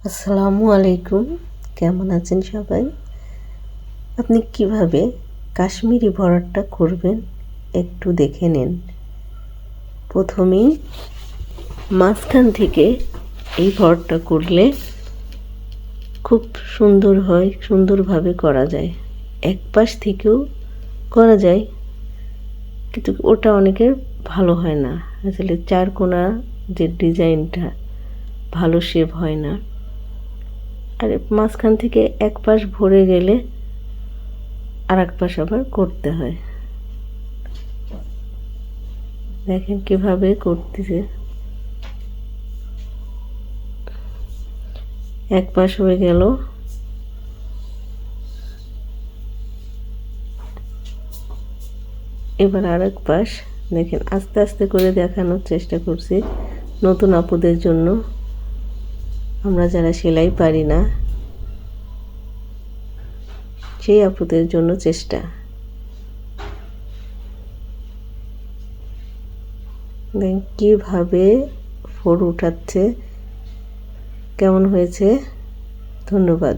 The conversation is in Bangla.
আসসালামু আলাইকুম। কেমন আছেন সবাই? আপনি কিভাবে কাশ্মীরি ভরাটটা করবেন একটু দেখে নিন। প্রথমেই মাঝখান থেকে এই ভরাটটা করলে খুব সুন্দর হয়, সুন্দরভাবে করা যায়। এক পাশ থেকেও করা যায়, কিন্তু ওটা অনেকের ভালো হয় না। আসলে চার কোনা যে ডিজাইনটা ভালো শেপ হয় না। আর মাঝখান থেকে এক পাশ ভরে গেলে আর এক পাশ আবার করতে হয়। দেখেন কিভাবে করতেছে। এক পাশ হয়ে গেল, এবার আর এক পাশ দেখেন আস্তে আস্তে করে দেখানোর চেষ্টা করছি নতুন আপুদের জন্য। আমরা যারা সেলাই পারি না সেই আপুদের জন্য চেষ্টা। দেখেন কীভাবে ফোর উঠাচ্ছে, কেমন হয়েছে। ধন্যবাদ।